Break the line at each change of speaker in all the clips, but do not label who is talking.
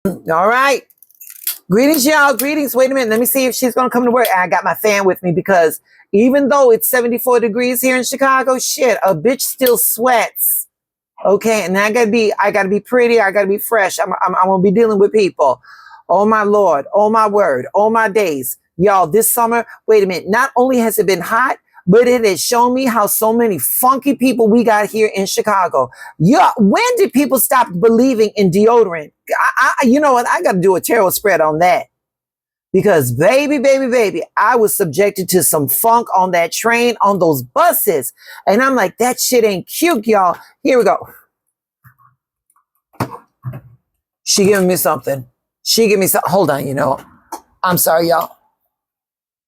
All right. Greetings, y'all. Greetings. Wait a minute. Let me see if she's going to come to work. I got my fan with me because even though it's 74 degrees here in Chicago, shit, a bitch still sweats. Okay. And I gotta be pretty. I gotta be fresh. I'm going to be dealing with people. Oh my Lord. Oh my word. Oh my days. Y'all, this summer, wait a minute. Not only has it been hot, but it has shown me how so many funky people we got here in Chicago. Yeah, when did people stop believing in deodorant? You know what? I got to do a tarot spread on that. Because baby, I was subjected to some funk on that train, on those buses. And I'm like, that shit ain't cute, y'all. Here we go. She giving me something. She gave me something. Hold on, I'm sorry, y'all.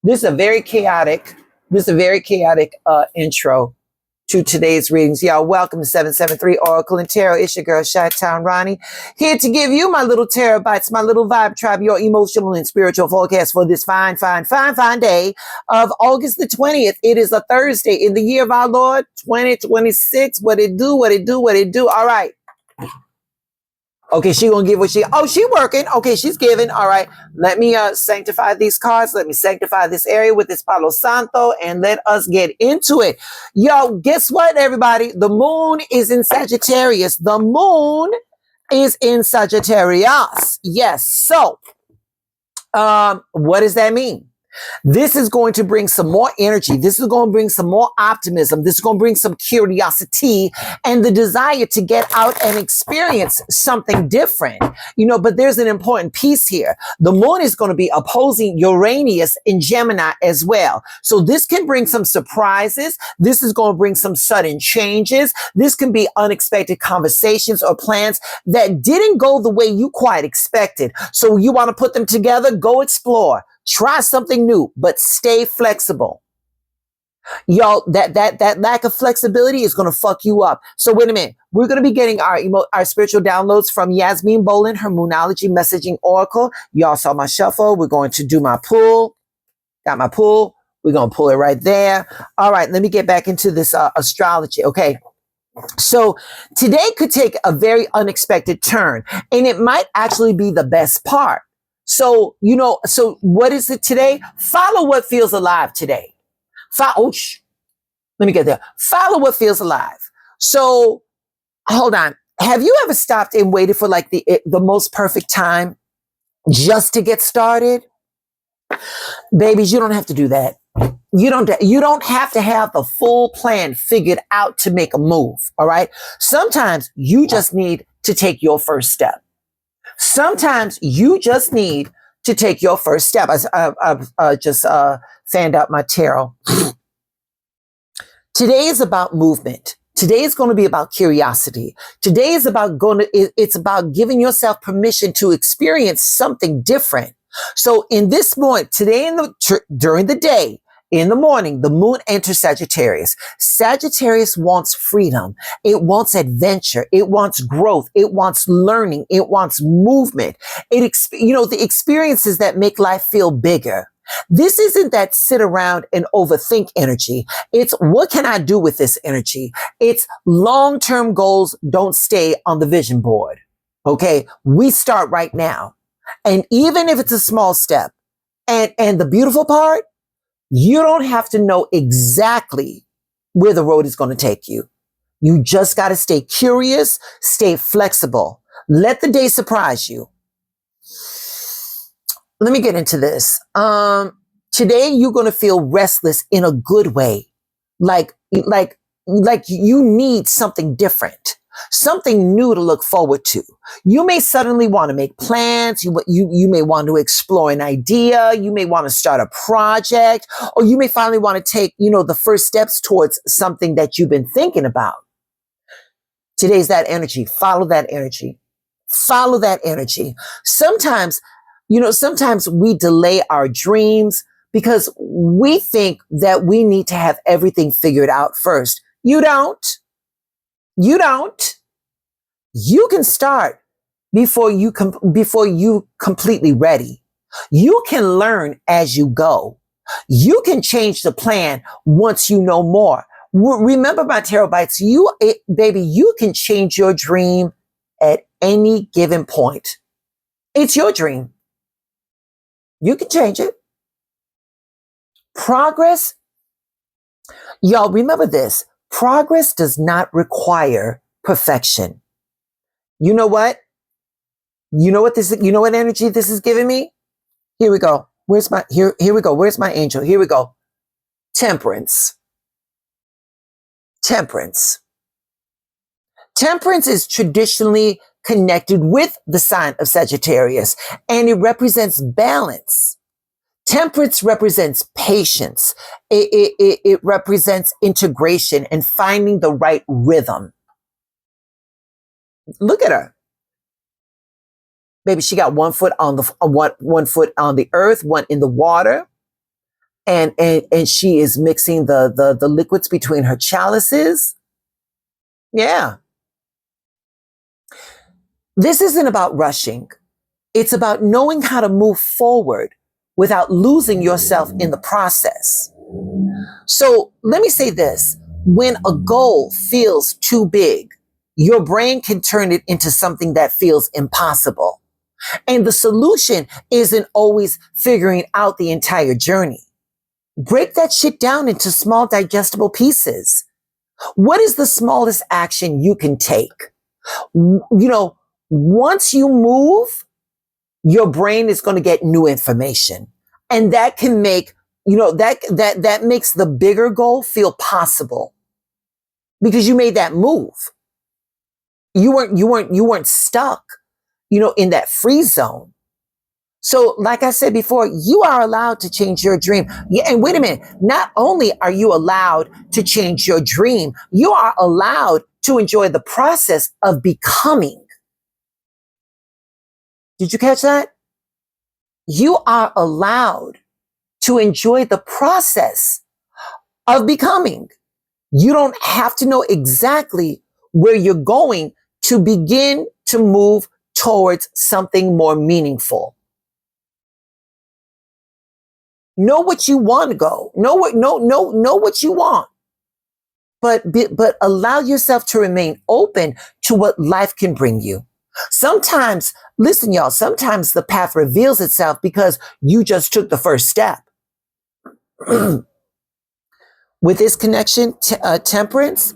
This is a very chaotic intro to today's readings. Y'all, welcome to 773 Oracle and Tarot. It's your girl, Chi-Town Ronnie, here to give you my little tarot bites, my little vibe tribe, your emotional and spiritual forecast for this fine day of August the 20th. It is a Thursday in the year of our Lord, 2026. What it do? All right. Okay, she gonna give she working. Okay, she's giving. All right, let me sanctify these cards. Let me sanctify this area with this Palo Santo and let us get into it. Yo, guess what, everybody? The moon is in Sagittarius. The moon is in Sagittarius. Yes, so what does that mean? This is going to bring some more energy. This is going to bring some more optimism. This is going to bring some curiosity and the desire to get out and experience something different. But there's an important piece here. The moon is going to be opposing Uranus in Gemini as well. So this can bring some surprises. This is going to bring some sudden changes. This can be unexpected conversations or plans that didn't go the way you quite expected. So you want to put them together? Go explore. Try something new, but stay flexible. Y'all, that lack of flexibility is going to fuck you up. So wait a minute. We're going to be getting our spiritual downloads from Yasmin Bolin, her Moonology Messaging Oracle. Y'all saw my shuffle. We're going to do my pull. Got my pull. We're going to pull it right there. All right, let me get back into this astrology. Okay. So today could take a very unexpected turn, and it might actually be the best part. So, so what is it today? Follow what feels alive today. Let me get there. Follow what feels alive. So hold on. Have you ever stopped and waited for like the most perfect time just to get started? Babies, you don't have to do that. You don't have to have the full plan figured out to make a move. All right. Sometimes you just need to take your first step. Sometimes you just need to take your first step. I've just fanned out my tarot. Today is about movement. Today is going to be about curiosity. Today is it's about giving yourself permission to experience something different. So in this moment, today during the day, in the morning, the moon enters Sagittarius. Sagittarius wants freedom. It wants adventure. It wants growth. It wants learning. It wants movement. The experiences that make life feel bigger. This isn't that sit around and overthink energy. It's what can I do with this energy? It's long-term goals don't stay on the vision board. Okay. We start right now. And even if it's a small step, and the beautiful part, you don't have to know exactly where the road is going to take you. You just got to stay curious, stay flexible. Let the day surprise you. Let me get into this. Today you're going to feel restless in a good way. Like you need something different. Something new to look forward to. You may suddenly want to make plans. You may want to explore an idea. You may want to start a project, or you may finally want to take, the first steps towards something that you've been thinking about. Today's that energy. Follow that energy. Follow that energy. Sometimes we delay our dreams because we think that we need to have everything figured out first. You don't. You can start before you completely ready. You can learn as you go. You can change the plan once you know more. Remember my tarot bites. Baby, you can change your dream at any given point. It's your dream. You can change it. Progress, y'all remember this. Progress does not require perfection. You know what? You know what energy this is giving me? Here we go. Here we go. Where's my angel? Here we go. Temperance. Temperance. Temperance is traditionally connected with the sign of Sagittarius, and it represents balance. Temperance represents patience. It represents integration and finding the right rhythm. Look at her. Baby, she got one foot on the earth, one in the water. And she is mixing the liquids between her chalices. Yeah. This isn't about rushing. It's about knowing how to move forward without losing yourself in the process. So let me say this. When a goal feels too big, your brain can turn it into something that feels impossible. And the solution isn't always figuring out the entire journey. Break that shit down into small digestible pieces. What is the smallest action you can take? Once you move, your brain is going to get new information. And that can make, that makes the bigger goal feel possible because you made that move. You weren't stuck, in that freeze zone. So like I said before, you are allowed to change your dream. Yeah, and wait a minute. Not only are you allowed to change your dream, you are allowed to enjoy the process of becoming. Did you catch that? You are allowed to enjoy the process of becoming. You don't have to know exactly where you're going to begin to move towards something more meaningful. Know what you want to go. Know what you want. But allow yourself to remain open to what life can bring you. Sometimes, listen, y'all, sometimes the path reveals itself because you just took the first step. With this connection, temperance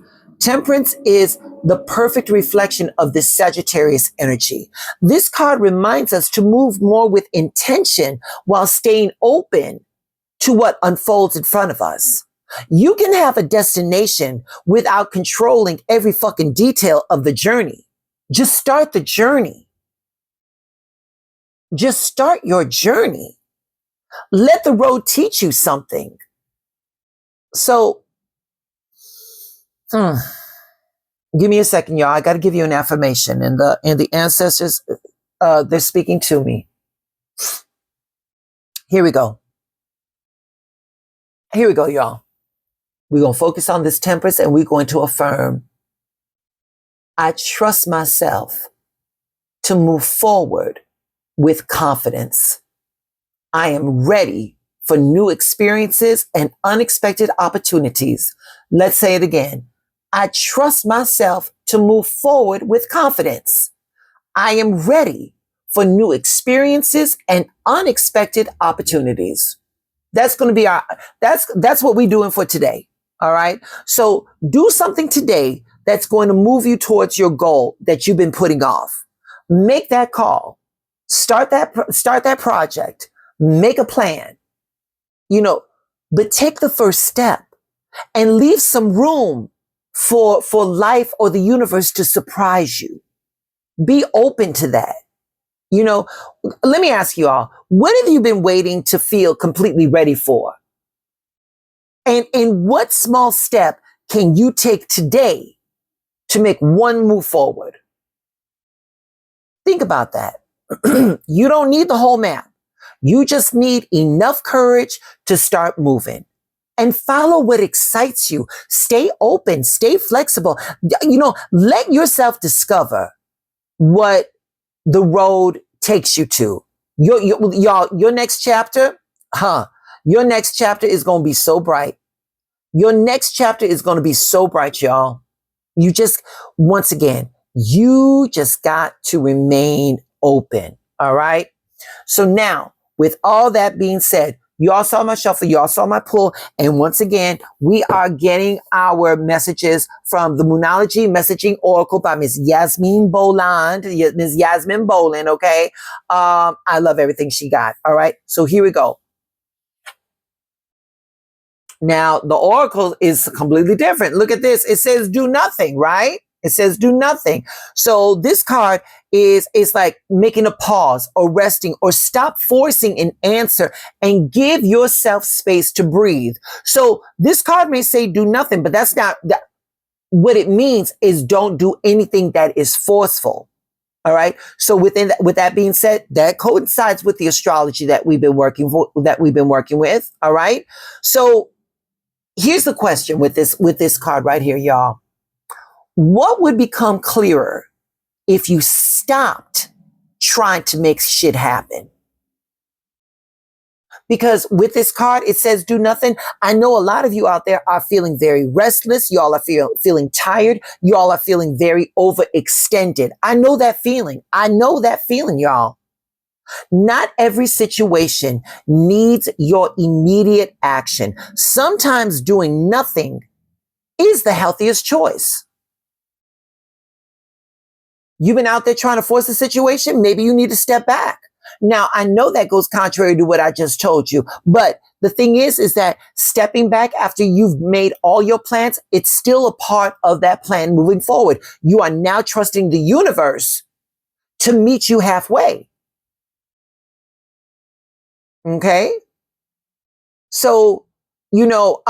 is the perfect reflection of this Sagittarius energy. This card reminds us to move more with intention while staying open to what unfolds in front of us. You can have a destination without controlling every fucking detail of the journey. Just start the journey. Just start your journey. Let the road teach you something. So, give me a second, y'all. I got to give you an affirmation, and the ancestors, they're speaking to me. Here we go. Here we go, y'all. We're going to focus on this temperance, and we're going to affirm, I trust myself to move forward with confidence. I am ready for new experiences and unexpected opportunities. Let's say it again. I trust myself to move forward with confidence. I am ready for new experiences and unexpected opportunities. That's going to be that's what we're doing for today. All right. So do something today that's going to move you towards your goal that you've been putting off. Make that call. Start that project. Make a plan. But take the first step and leave some room for life or the universe to surprise you. Be open to that. Let me ask you all, what have you been waiting to feel completely ready for? And what small step can you take today to make one move forward? Think about that. You don't need the whole map. You just need enough courage to start moving and follow what excites you. Stay open, stay flexible. Let yourself discover what the road takes you to. Your next chapter, your next chapter is going to be so bright. Your next chapter is going to be so bright, y'all. Once again, you just got to remain open. All right. So now, with all that being said, you all saw my shuffle, you all saw my pull, and once again, we are getting our messages from the Moonology Messaging Oracle by Miss Yasmin Boland, Miss Yasmin Boland, okay? I love everything she got, all right? So here we go. Now, the Oracle is completely different. Look at this. It says do nothing, right? It says do nothing. So this card is like making a pause or resting or stop forcing an answer and give yourself space to breathe. So this card may say do nothing, but that's not what it means is don't do anything that is forceful. All right. So with that being said, that coincides with the astrology that we've been working with. All right. So here's the question with this card right here, y'all. What would become clearer if you stopped trying to make shit happen? Because with this card, it says do nothing. I know a lot of you out there are feeling very restless. Y'all are feeling tired. Y'all are feeling very overextended. I know that feeling. Y'all. Not every situation needs your immediate action. Sometimes doing nothing is the healthiest choice. You've been out there trying to force a situation. Maybe you need to step back. Now, I know that goes contrary to what I just told you, but the thing is that stepping back after you've made all your plans, it's still a part of that plan moving forward. You are now trusting the universe to meet you halfway. Okay. So, you know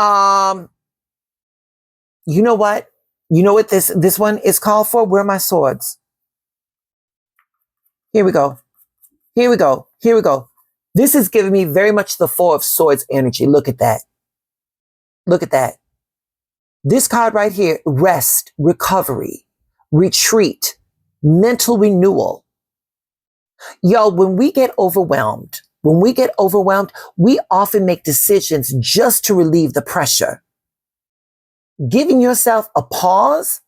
what? You know what this one is called for? Where are my swords? Here we go. This is giving me very much the Four of Swords energy. Look at that. This card right here, rest, recovery, retreat, mental renewal. Yo, when we get overwhelmed, we often make decisions just to relieve the pressure. Giving yourself a pause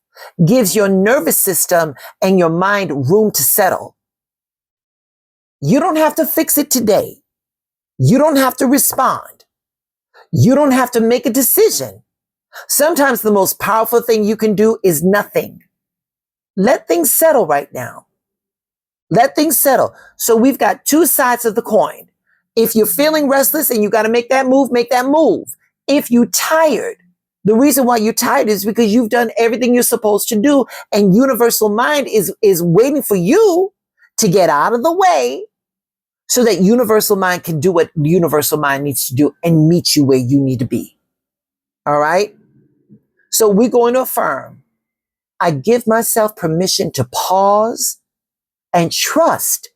gives your nervous system and your mind room to settle. You don't have to fix it today. You don't have to respond. You don't have to make a decision. Sometimes the most powerful thing you can do is nothing. Let things settle right now. Let things settle. So we've got two sides of the coin. If you're feeling restless and you got to make that move, make that move. If you're tired, the reason why you're tired is because you've done everything you're supposed to do, and universal mind is waiting for you to get out of the way so that universal mind can do what universal mind needs to do and meet you where you need to be. All right? So we're going to affirm, I give myself permission to pause and trust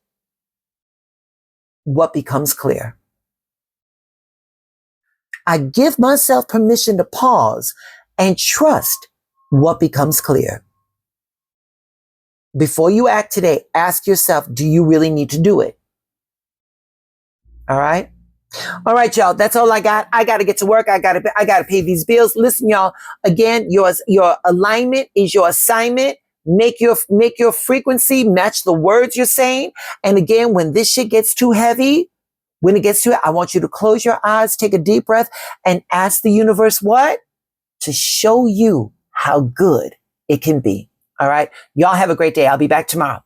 what becomes clear. I give myself permission to pause and trust what becomes clear. Before you act today, ask yourself, do you really need to do it? All right. All right, y'all. That's all I got. I got to get to work. I got to pay these bills. Listen, y'all, again, your alignment is your assignment. Make your frequency match the words you're saying. And again, when this shit gets too heavy, when it gets too, I want you to close your eyes, take a deep breath, and ask the universe what? To show you how good it can be. All right. Y'all have a great day. I'll be back tomorrow.